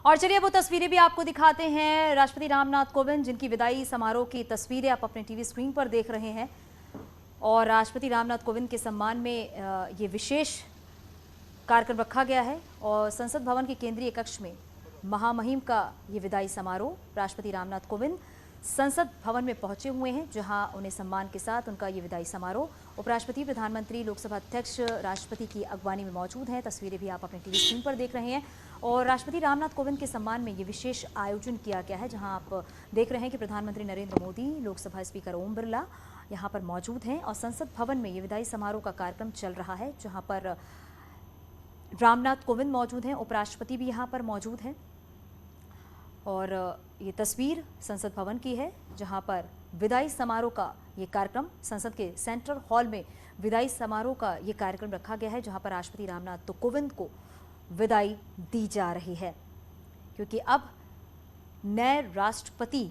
और चलिए वो तस्वीरें भी आपको दिखाते हैं। राष्ट्रपति रामनाथ कोविंद जिनकी विदाई समारोह की तस्वीरें आप अपने टीवी स्क्रीन पर देख रहे हैं। और राष्ट्रपति रामनाथ कोविंद के सम्मान में ये विशेष कार्यक्रम रखा गया है और संसद भवन के केंद्रीय कक्ष में महामहिम का ये विदाई समारोह। राष्ट्रपति रामनाथ कोविंद संसद भवन में पहुंचे हुए हैं, जहां उन्हें सम्मान के साथ उनका ये विदाई समारोह। उपराष्ट्रपति, प्रधानमंत्री, लोकसभा अध्यक्ष राष्ट्रपति की अगवानी में मौजूद हैं। तस्वीरें भी आप अपने टीवी स्क्रीन पर देख रहे हैं। और राष्ट्रपति रामनाथ कोविंद के सम्मान में ये विशेष आयोजन किया गया है, जहां आप देख रहे हैं कि प्रधानमंत्री नरेंद्र मोदी, लोकसभा स्पीकर ओम बिरला यहाँ पर मौजूद हैं। और संसद भवन में ये विदाई समारोह का कार्यक्रम चल रहा है, जहाँ पर रामनाथ कोविंद मौजूद हैं, उपराष्ट्रपति भी यहाँ पर मौजूद हैं। और ये तस्वीर संसद भवन की है, जहां पर विदाई समारोह का ये कार्यक्रम संसद के सेंट्रल हॉल में विदाई समारोह का ये कार्यक्रम रखा गया है, जहां पर राष्ट्रपति रामनाथ कोविंद को विदाई दी जा रही है। क्योंकि अब नए राष्ट्रपति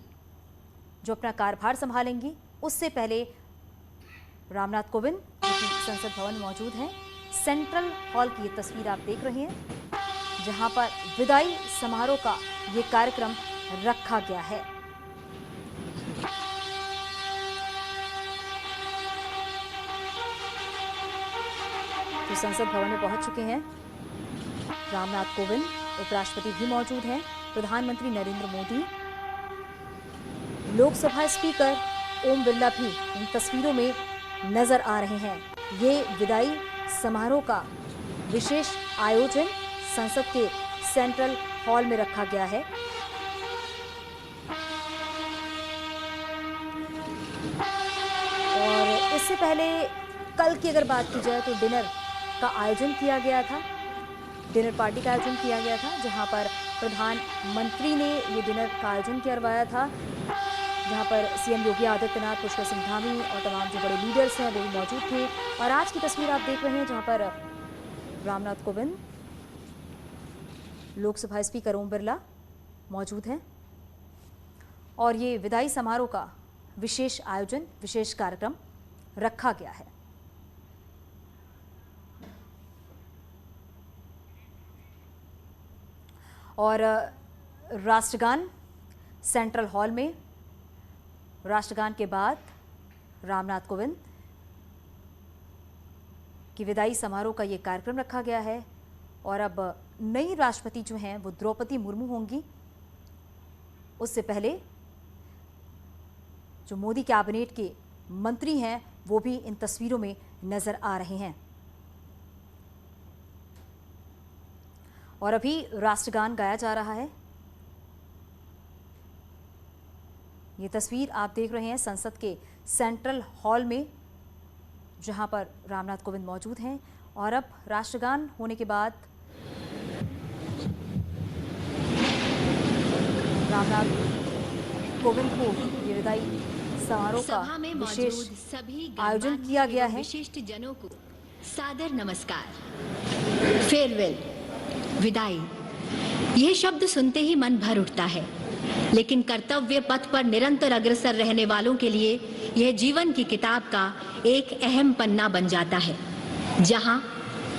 जो अपना कार्यभार संभालेंगी, उससे पहले रामनाथ कोविंद जो कि संसद भवन में मौजूद हैं, सेंट्रल हॉल की ये तस्वीर आप देख रहे हैं, जहां पर विदाई समारोह का ये कार्यक्रम रखा गया है। तो संसद भवन में पहुंच चुके हैं रामनाथ कोविंद, उपराष्ट्रपति भी मौजूद हैं, प्रधानमंत्री नरेंद्र मोदी, लोकसभा स्पीकर ओम बिरला भी इन तस्वीरों में नजर आ रहे हैं। ये विदाई समारोह का विशेष आयोजन संसद के सेंट्रल हॉल में रखा गया है। और इससे पहले कल की अगर बात की जाए तो डिनर का आयोजन किया गया था, डिनर पार्टी का आयोजन किया गया था, जहां पर प्रधानमंत्री ने ये डिनर का आयोजन करवाया था, जहां पर सीएम योगी आदित्यनाथ, पुष्कर सिंह धामी और तमाम जो बड़े लीडर्स हैं वो भी मौजूद थे। और आज की तस्वीर आप देख रहे हैं, जहां पर रामनाथ कोविंद, लोकसभा स्पीकर ओम बिरला मौजूद हैं। और ये विदाई समारोह का विशेष आयोजन, विशेष कार्यक्रम रखा गया है। और राष्ट्रगान सेंट्रल हॉल में, राष्ट्रगान के बाद रामनाथ कोविंद की विदाई समारोह का ये कार्यक्रम रखा गया है। और अब नई राष्ट्रपति जो हैं वो द्रौपदी मुर्मू होंगी। उससे पहले जो मोदी कैबिनेट के मंत्री हैं वो भी इन तस्वीरों में नजर आ रहे हैं। और अभी राष्ट्रगान गाया जा रहा है। ये तस्वीर आप देख रहे हैं संसद के सेंट्रल हॉल में, जहां पर रामनाथ कोविंद मौजूद हैं। और अब राष्ट्रगान होने के बाद रामनाथ कोविंद को ये विदाई समारोह का विशेष आयोजन किया गया है। विशिष्ट जनों को सादर नमस्कार। फेयरवेल, विदाई, यह शब्द सुनते ही मन भर उठता है, लेकिन कर्तव्य पथ पर निरंतर अग्रसर रहने वालों के लिए यह जीवन की किताब का एक अहम पन्ना बन जाता है, जहां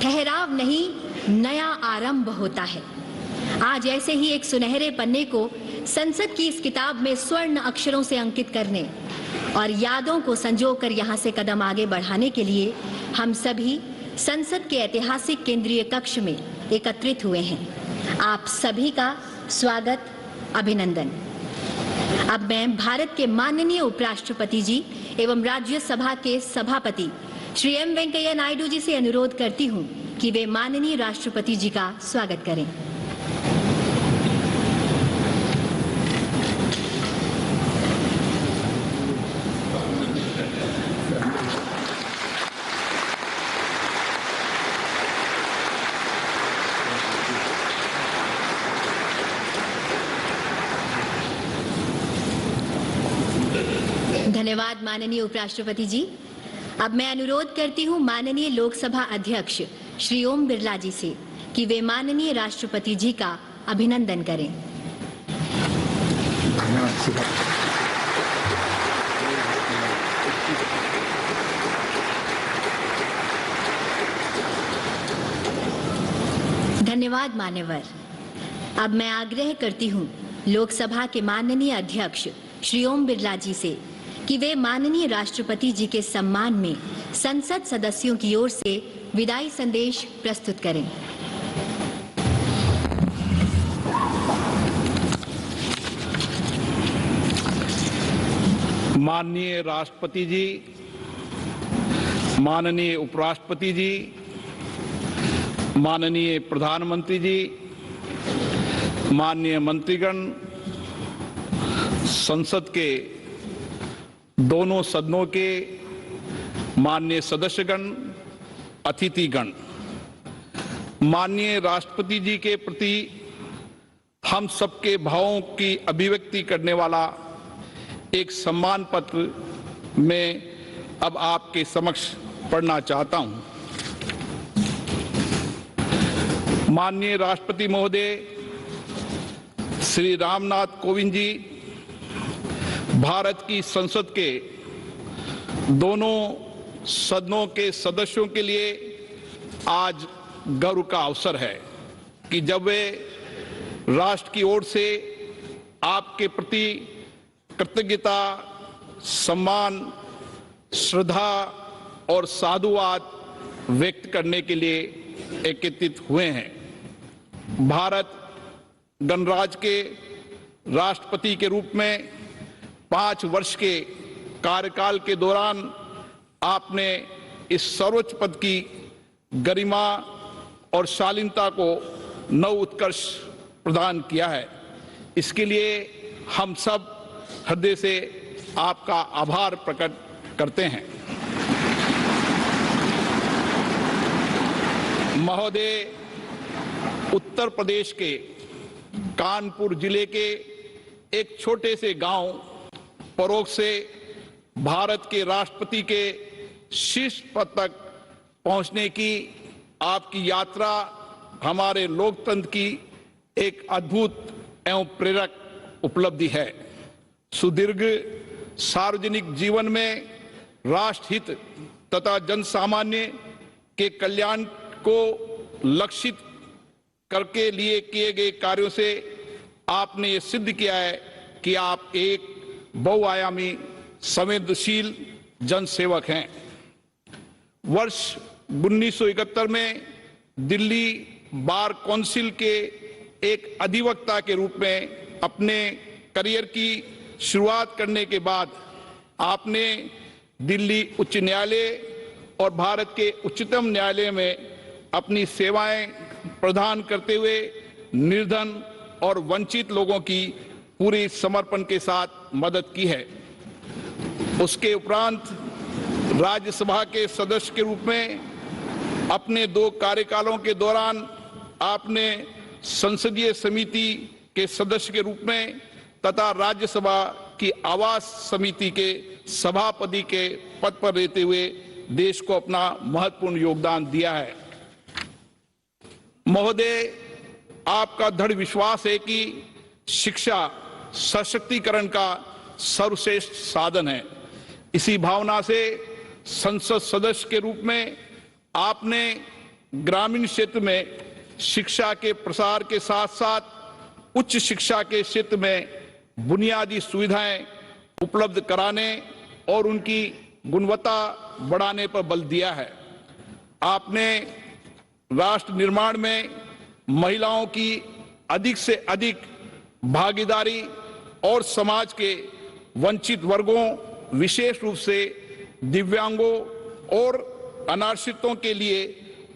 ठहराव नहीं, नया आरंभ होता है। आज ऐसे ही एक सुनहरे पन्ने को संसद की इस किताब में स्वर्ण अक्षरों से अंकित करने और यादों को संजोकर यहां से कदम आगे बढ़ाने के लिए हम सभी संसद के ऐतिहासिक केंद्रीय कक्ष में एकत्रित हुए हैं। आप सभी का स्वागत, अभिनंदन। अब मैं भारत के माननीय उपराष्ट्रपति जी एवं राज्यसभा के सभापति श्री एम वेंकैया नायडू जी से अनुरोध करती हूं कि वे माननीय राष्ट्रपति जी का स्वागत करें। धन्यवाद माननीय उपराष्ट्रपति जी। अब मैं अनुरोध करती हूं माननीय लोकसभा अध्यक्ष श्री ओम बिरला जी से कि वे माननीय राष्ट्रपति जी का अभिनंदन करें। धन्यवाद मान्यवर। अब मैं आग्रह करती हूँ लोकसभा के माननीय अध्यक्ष श्री ओम बिरला जी से कि वे माननीय राष्ट्रपति जी के सम्मान में संसद सदस्यों की ओर से विदाई संदेश प्रस्तुत करें। माननीय राष्ट्रपति जी, माननीय उपराष्ट्रपति जी, माननीय प्रधानमंत्री जी, माननीय मंत्रीगण, संसद के दोनों सदनों के माननीय सदस्यगण, अतिथिगण, माननीय राष्ट्रपति जी के प्रति हम सबके भावों की अभिव्यक्ति करने वाला एक सम्मान पत्र मैं अब आपके समक्ष पढ़ना चाहता हूं। माननीय राष्ट्रपति महोदय श्री रामनाथ कोविंद जी, भारत की संसद के दोनों सदनों के सदस्यों के लिए आज गर्व का अवसर है कि जब वे राष्ट्र की ओर से आपके प्रति कृतज्ञता, सम्मान, श्रद्धा और साधुवाद व्यक्त करने के लिए एकत्रित हुए हैं। भारत गणराज्य के राष्ट्रपति के रूप में 5 वर्ष के कार्यकाल के दौरान आपने इस सर्वोच्च पद की गरिमा और शालीनता को नव उत्कर्ष प्रदान किया है। इसके लिए हम सब हृदय से आपका आभार प्रकट करते हैं। महोदय, उत्तर प्रदेश के कानपुर जिले के एक छोटे से गांव परोग से भारत के राष्ट्रपति के शीर्ष पद तक पहुंचने की आपकी यात्रा हमारे लोकतंत्र की एक अद्भुत एवं प्रेरक उपलब्धि है। सुदीर्घ सार्वजनिक जीवन में राष्ट्रहित तथा जनसामान्य के कल्याण को लक्षित करके लिए किए गए कार्यों से आपने ये सिद्ध किया है कि आप एक बहुआयामी संवेदनशील जनसेवक हैं। वर्ष 1971 में दिल्ली बार काउंसिल के एक अधिवक्ता के रूप में अपने करियर की शुरुआत करने के बाद आपने दिल्ली उच्च न्यायालय और भारत के उच्चतम न्यायालय में अपनी सेवाएं प्रदान करते हुए निर्धन और वंचित लोगों की पूरी समर्पण के साथ मदद की है। उसके उपरांत राज्यसभा के सदस्य के रूप में अपने 2 कार्यकालों के दौरान आपने संसदीय समिति के सदस्य के रूप में तथा राज्यसभा की आवास समिति के सभापति के पद पर रहते हुए देश को अपना महत्वपूर्ण योगदान दिया है। महोदय, आपका दृढ़ विश्वास है कि शिक्षा सशक्तिकरण का सर्वश्रेष्ठ साधन है। इसी भावना से संसद सदस्य के रूप में आपने ग्रामीण क्षेत्र में शिक्षा के प्रसार के साथ साथ उच्च शिक्षा के क्षेत्र में बुनियादी सुविधाएं उपलब्ध कराने और उनकी गुणवत्ता बढ़ाने पर बल दिया है। आपने राष्ट्र निर्माण में महिलाओं की अधिक से अधिक भागीदारी और समाज के वंचित वर्गों, विशेष रूप से दिव्यांगों और अनाश्रितों के लिए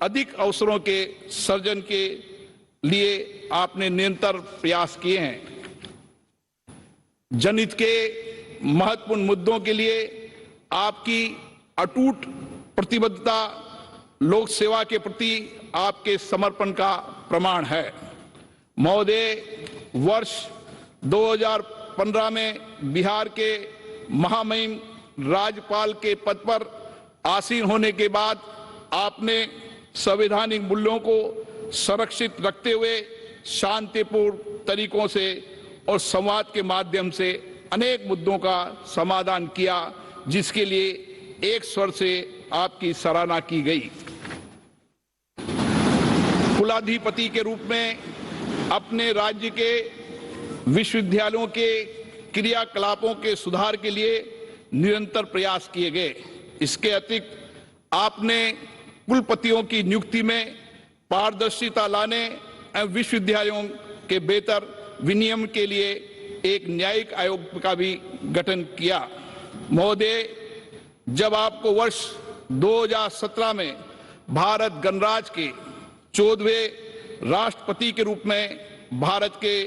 अधिक अवसरों के सृजन के लिए आपने निरंतर प्रयास किए हैं। जनहित के महत्वपूर्ण मुद्दों के लिए आपकी अटूट प्रतिबद्धता लोक सेवा के प्रति आपके समर्पण का प्रमाण है। महोदय, वर्ष 2015 में बिहार के महामहिम राज्यपाल के पद पर आसीन होने के बाद आपने संवैधानिक मूल्यों को संरक्षित रखते हुए शांतिपूर्ण तरीकों से और संवाद के माध्यम से अनेक मुद्दों का समाधान किया, जिसके लिए एक स्वर से आपकी सराहना की गई। कुलाधिपति के रूप में अपने राज्य के विश्वविद्यालयों के क्रियाकलापों के सुधार के लिए निरंतर प्रयास किए गए। इसके अतिरिक्त आपने कुलपतियों की नियुक्ति में पारदर्शिता लाने एवं विश्वविद्यालयों के बेहतर विनियमन के लिए एक न्यायिक आयोग का भी गठन किया। महोदय, जब आपको वर्ष 2017 में भारत गणराज्य के 14वें राष्ट्रपति के रूप में भारत के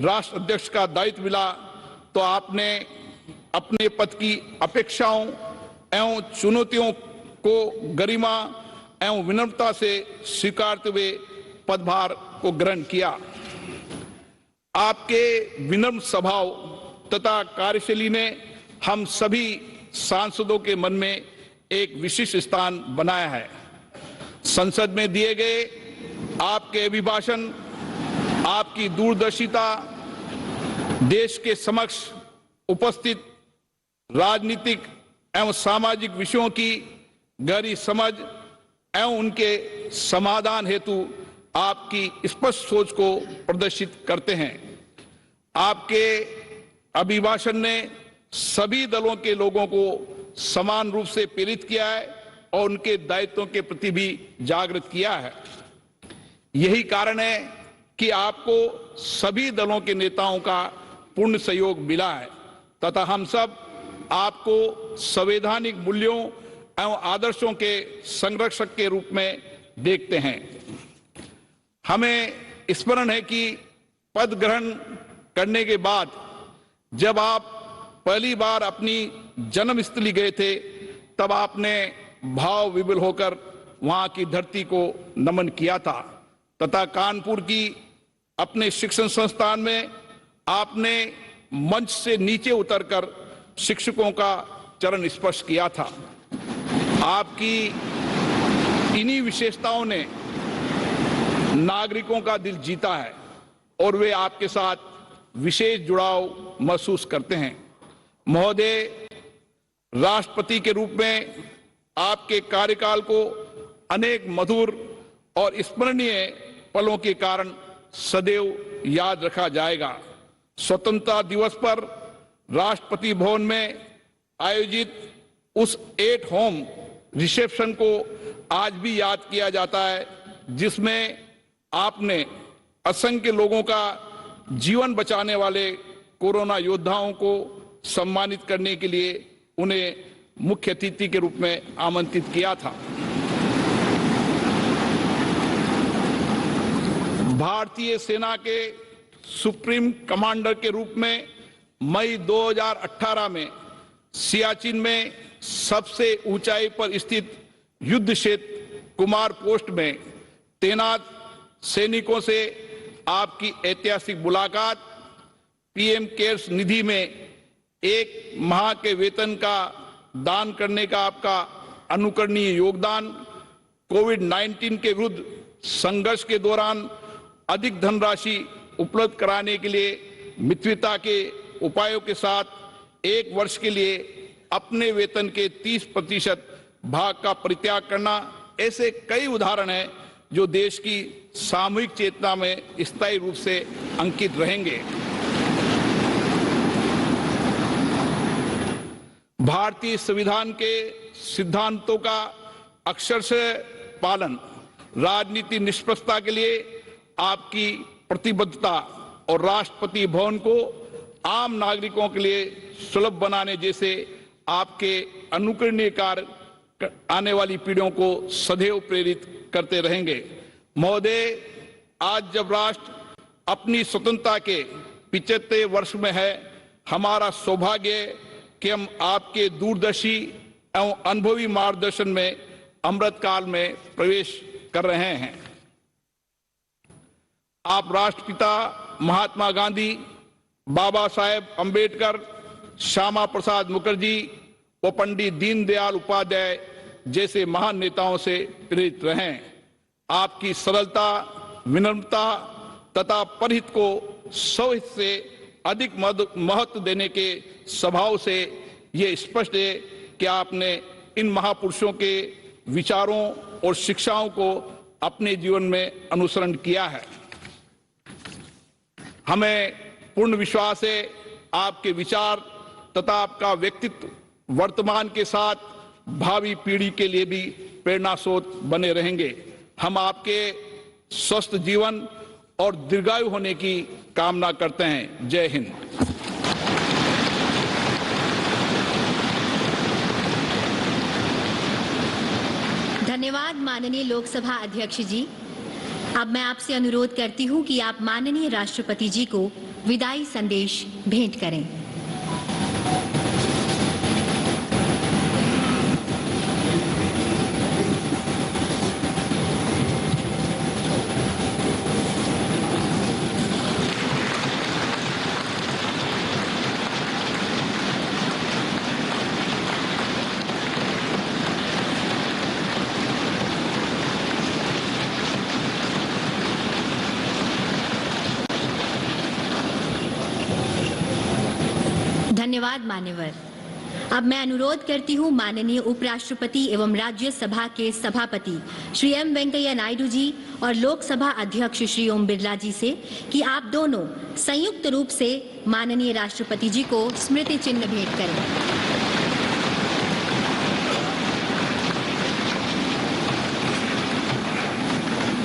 राष्ट्राध्यक्ष का दायित्व मिला, तो आपने अपने पद की अपेक्षाओं एवं चुनौतियों को गरिमा एवं विनम्रता से स्वीकारते हुए पदभार को ग्रहण किया। आपके विनम्र स्वभाव तथा कार्यशैली ने हम सभी सांसदों के मन में एक विशिष्ट स्थान बनाया है। संसद में दिए गए आपके अभिभाषण, आपकी दूरदर्शिता देश के समक्ष उपस्थित राजनीतिक एवं सामाजिक विषयों की गहरी समझ एवं उनके समाधान हेतु आपकी स्पष्ट सोच को प्रदर्शित करते हैं। आपके अभिभाषण ने सभी दलों के लोगों को समान रूप से प्रेरित किया है और उनके दायित्वों के प्रति भी जागृत किया है। यही कारण है कि आपको सभी दलों के नेताओं का पूर्ण सहयोग मिला है तथा हम सब आपको संवैधानिक मूल्यों एवं आदर्शों के संरक्षक के रूप में देखते हैं। हमें स्मरण है कि पद ग्रहण करने के बाद जब आप पहली बार अपनी जन्मस्थली गए थे, तब आपने भाव विभोर होकर वहां की धरती को नमन किया था तथा कानपुर की अपने शिक्षण संस्थान में आपने मंच से नीचे उतरकर शिक्षकों का चरण स्पर्श किया था। आपकी इन्हीं विशेषताओं ने नागरिकों का दिल जीता है और वे आपके साथ विशेष जुड़ाव महसूस करते हैं। महोदय, राष्ट्रपति के रूप में आपके कार्यकाल को अनेक मधुर और स्मरणीय पलों के कारण सदैव याद रखा जाएगा। स्वतंत्रता दिवस पर राष्ट्रपति भवन में आयोजित उस एट होम रिसेप्शन को आज भी याद किया जाता है, जिसमें आपने असंख्य लोगों का जीवन बचाने वाले कोरोना योद्धाओं को सम्मानित करने के लिए उन्हें मुख्य अतिथि के रूप में आमंत्रित किया था। भारतीय सेना के सुप्रीम कमांडर के रूप में मई 2018 में सियाचिन में सबसे ऊंचाई पर स्थित युद्ध क्षेत्र कुमार पोस्ट में तैनात सैनिकों से आपकी ऐतिहासिक मुलाकात, पीएम केयर्स निधि में 1 माह के वेतन का दान करने का आपका अनुकरणीय योगदान, कोविड-19 के विरुद्ध संघर्ष के दौरान अधिक धनराशि उपलब्ध कराने के लिए मित्रता के उपायों के साथ 1 वर्ष के लिए अपने वेतन के 30% भाग का परित्याग करना, ऐसे कई उदाहरण हैं जो देश की सामूहिक चेतना में स्थायी रूप से अंकित रहेंगे। भारतीय संविधान के सिद्धांतों का अक्षरशः पालन, राजनीति निष्पक्षता के लिए आपकी प्रतिबद्धता और राष्ट्रपति भवन को आम नागरिकों के लिए सुलभ बनाने जैसे आपके अनुकरणीय कार्य आने वाली पीढ़ियों को सदैव प्रेरित करते रहेंगे। महोदय, आज जब राष्ट्र अपनी स्वतंत्रता के 75वें वर्ष में है, हमारा सौभाग्य है कि हम आपके दूरदर्शी एवं अनुभवी मार्गदर्शन में अमृतकाल में प्रवेश कर रहे हैं। आप राष्ट्रपिता महात्मा गांधी, बाबा साहेब अंबेडकर, श्यामा प्रसाद मुखर्जी व पंडित दीनदयाल उपाध्याय जैसे महान नेताओं से प्रेरित रहे। आपकी सरलता, विनम्रता तथा परहित को स्वहित से अधिक महत्व देने के स्वभाव से ये स्पष्ट है कि आपने इन महापुरुषों के विचारों और शिक्षाओं को अपने जीवन में अनुसरण किया है। हमें पूर्ण विश्वास है आपके विचार तथा आपका व्यक्तित्व वर्तमान के साथ भावी पीढ़ी के लिए भी प्रेरणा स्रोत बने रहेंगे। हम आपके स्वस्थ जीवन और दीर्घायु होने की कामना करते हैं। जय हिंद। धन्यवाद माननीय लोकसभा अध्यक्ष जी। अब मैं आपसे अनुरोध करती हूं कि आप माननीय राष्ट्रपति जी को विदाई संदेश भेंट करें। धन्यवाद मान्यवर। अब मैं अनुरोध करती हूं माननीय उपराष्ट्रपति एवं राज्यसभा के सभापति श्री एम वेंकैया नायडू जी और लोकसभा अध्यक्ष श्री ओम बिरला जी से कि आप दोनों संयुक्त रूप से माननीय राष्ट्रपति जी को स्मृति चिन्ह भेंट करें।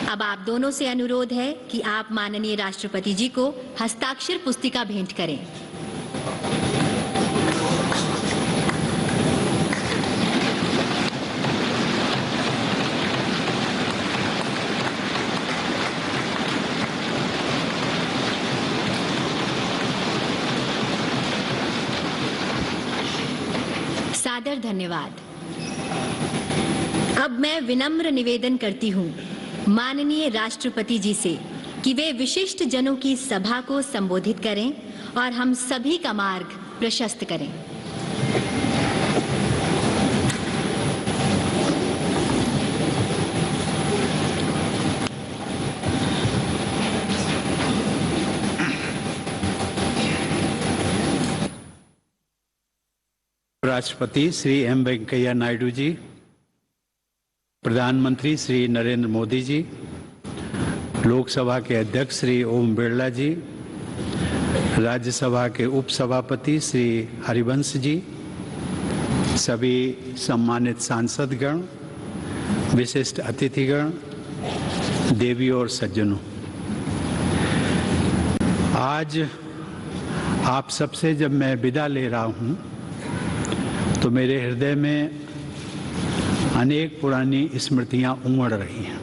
अब आप दोनों से अनुरोध है कि आप माननीय राष्ट्रपति जी को हस्ताक्षर पुस्तिका भेंट करें। सादर धन्यवाद। अब मैं विनम्र निवेदन करती हूं माननीय राष्ट्रपति जी से कि वे विशिष्ट जनों की सभा को संबोधित करें और हम सभी का मार्ग प्रशस्त करें। राष्ट्रपति श्री एम वेंकैया नायडू जी, प्रधानमंत्री श्री नरेंद्र मोदी जी, लोकसभा के अध्यक्ष श्री ओम बिरला जी, राज्यसभा के उपसभापति श्री हरिवंश जी, सभी सम्मानित सांसदगण, विशिष्ट अतिथिगण, देवी और सज्जनों, आज आप सबसे जब मैं विदा ले रहा हूं तो मेरे हृदय में अनेक पुरानी स्मृतियां उमड़ रही हैं।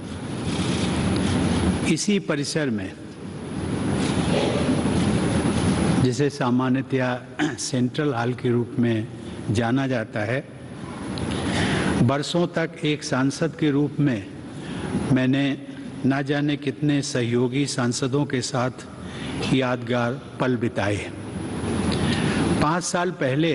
इसी परिसर में, जिसे सामान्यतया सेंट्रल हॉल के रूप में जाना जाता है, बरसों तक एक सांसद के रूप में मैंने ना जाने कितने सहयोगी सांसदों के साथ यादगार पल बिताए। 5 साल पहले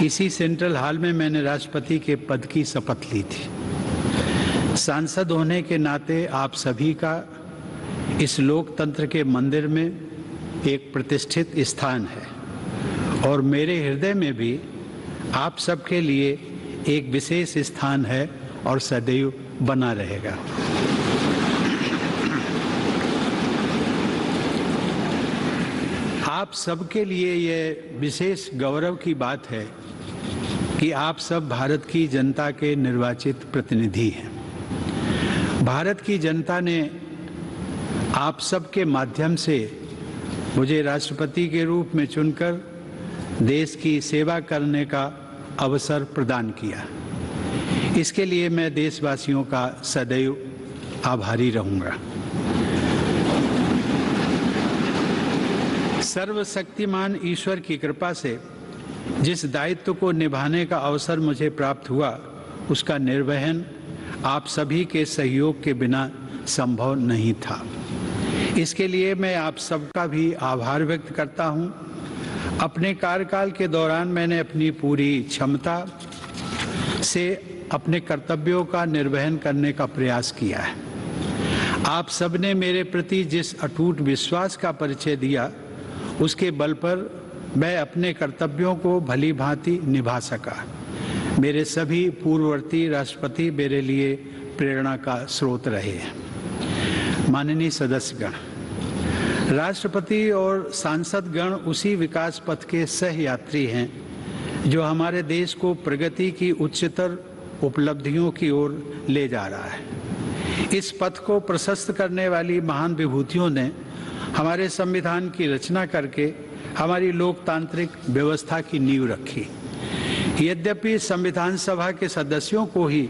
इसी सेंट्रल हॉल में मैंने राष्ट्रपति के पद की शपथ ली थी। सांसद होने के नाते आप सभी का इस लोकतंत्र के मंदिर में एक प्रतिष्ठित स्थान है और मेरे हृदय में भी आप सबके लिए एक विशेष स्थान है और सदैव बना रहेगा। आप सबके लिए ये विशेष गौरव की बात है कि आप सब भारत की जनता के निर्वाचित प्रतिनिधि हैं। भारत की जनता ने आप सबके माध्यम से मुझे राष्ट्रपति के रूप में चुनकर देश की सेवा करने का अवसर प्रदान किया। इसके लिए मैं देशवासियों का सदैव आभारी रहूंगा। सर्वशक्तिमान ईश्वर की कृपा से जिस दायित्व को निभाने का अवसर मुझे प्राप्त हुआ, उसका निर्वहन आप सभी के सहयोग के बिना संभव नहीं था। इसके लिए मैं आप सबका भी आभार व्यक्त करता हूं। अपने कार्यकाल के दौरान मैंने अपनी पूरी क्षमता से अपने कर्तव्यों का निर्वहन करने का प्रयास किया है। आप सबने मेरे प्रति जिस अटूट विश्वास का परिचय दिया, उसके बल पर मैं अपने कर्तव्यों को भली भांति निभा सका। मेरे सभी पूर्ववर्ती राष्ट्रपति मेरे लिए प्रेरणा का स्रोत रहे हैं। माननीय सदस्यगण, राष्ट्रपति और सांसद गण उसी विकास पथ के सह यात्री हैं जो हमारे देश को प्रगति की उच्चतर उपलब्धियों की ओर ले जा रहा है। इस पथ को प्रशस्त करने वाली महान विभूतियों ने हमारे संविधान की रचना करके हमारी लोकतांत्रिक व्यवस्था की नींव रखी। यद्यपि संविधान सभा के सदस्यों को ही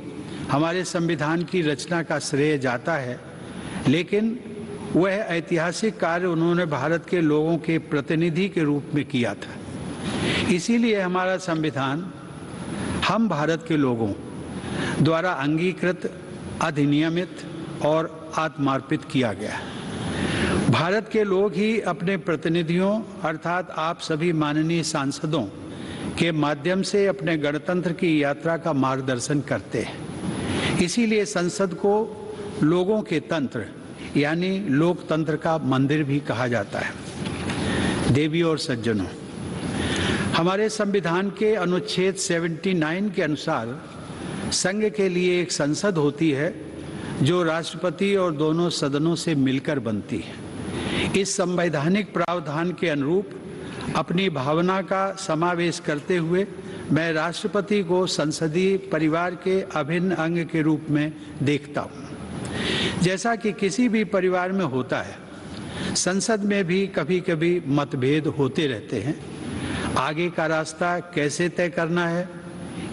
हमारे संविधान की रचना का श्रेय जाता है, लेकिन वह ऐतिहासिक कार्य उन्होंने भारत के लोगों के प्रतिनिधि के रूप में किया था। इसीलिए हमारा संविधान हम भारत के लोगों द्वारा अंगीकृत, अधिनियमित और आत्मार्पित किया गया। भारत के लोग ही अपने प्रतिनिधियों अर्थात आप सभी माननीय सांसदों के माध्यम से अपने गणतंत्र की यात्रा का मार्गदर्शन करते हैं। इसीलिए संसद को लोगों के तंत्र यानी लोकतंत्र का मंदिर भी कहा जाता है। देवी और सज्जनों, हमारे संविधान के अनुच्छेद 79 के अनुसार संघ के लिए एक संसद होती है जो राष्ट्रपति और दोनों सदनों से मिलकर बनती है। इस संवैधानिक प्रावधान के अनुरूप अपनी भावना का समावेश करते हुए मैं राष्ट्रपति को संसदीय परिवार के अभिन्न अंग के रूप में देखता हूँ। जैसा कि किसी भी परिवार में होता है, संसद में भी कभी कभी मतभेद होते रहते हैं। आगे का रास्ता कैसे तय करना है,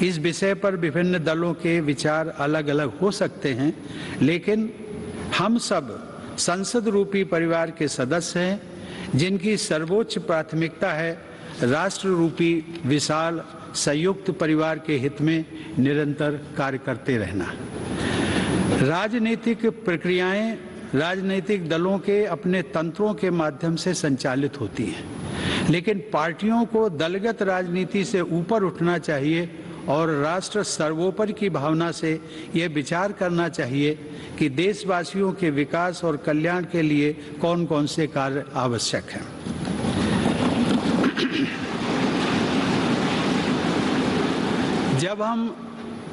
इस विषय पर विभिन्न दलों के विचार अलग अलग हो सकते हैं, लेकिन हम सब संसद रूपी परिवार के सदस्य हैं जिनकी सर्वोच्च प्राथमिकता है राष्ट्र रूपी विशाल संयुक्त परिवार के हित में निरंतर कार्य करते रहना। राजनीतिक प्रक्रियाएं राजनीतिक दलों के अपने तंत्रों के माध्यम से संचालित होती हैं, लेकिन पार्टियों को दलगत राजनीति से ऊपर उठना चाहिए और राष्ट्र सर्वोपरि की भावना से यह विचार करना चाहिए कि देशवासियों के विकास और कल्याण के लिए कौन कौन से कार्य आवश्यक हैं। जब हम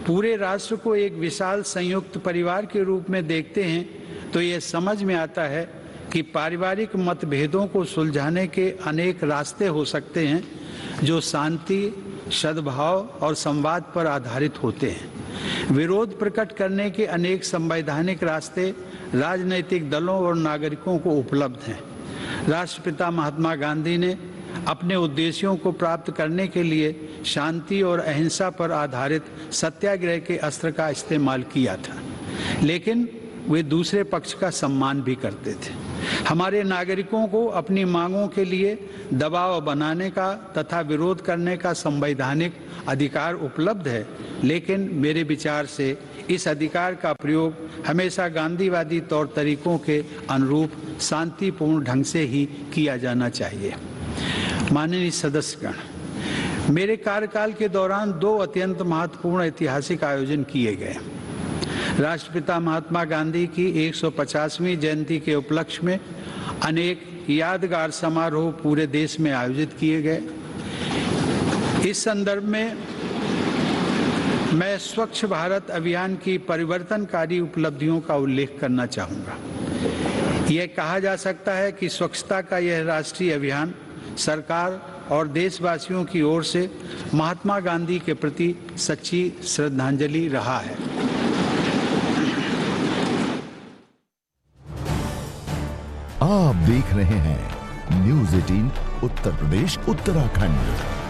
पूरे राष्ट्र को एक विशाल संयुक्त परिवार के रूप में देखते हैं तो ये समझ में आता है कि पारिवारिक मतभेदों को सुलझाने के अनेक रास्ते हो सकते हैं जो शांति, सद्भाव और संवाद पर आधारित होते हैं। विरोध प्रकट करने के अनेक संवैधानिक रास्ते राजनीतिक दलों और नागरिकों को उपलब्ध हैं। राष्ट्रपिता महात्मा गांधी ने अपने उद्देश्यों को प्राप्त करने के लिए शांति और अहिंसा पर आधारित सत्याग्रह के अस्त्र का इस्तेमाल किया था, लेकिन वे दूसरे पक्ष का सम्मान भी करते थे। हमारे नागरिकों को अपनी मांगों के लिए दबाव बनाने का तथा विरोध करने का संवैधानिक अधिकार उपलब्ध है, लेकिन मेरे विचार से इस अधिकार का प्रयोग हमेशा गांधीवादी तौर तरीकों के अनुरूप शांतिपूर्ण ढंग से ही किया जाना चाहिए। माननीय सदस्यगण, मेरे कार्यकाल के दौरान 2 अत्यंत महत्वपूर्ण ऐतिहासिक आयोजन किए गए। राष्ट्रपिता महात्मा गांधी की 150वीं जयंती के उपलक्ष्य में अनेक यादगार समारोह पूरे देश में आयोजित किए गए। इस संदर्भ में मैं स्वच्छ भारत अभियान की परिवर्तनकारी उपलब्धियों का उल्लेख करना चाहूँगा। यह कहा जा सकता है कि स्वच्छता का यह राष्ट्रीय अभियान सरकार और देशवासियों की ओर से महात्मा गांधी के प्रति सच्ची श्रद्धांजलि रहा है। आप देख रहे हैं न्यूज़ 18 उत्तर प्रदेश उत्तराखंड।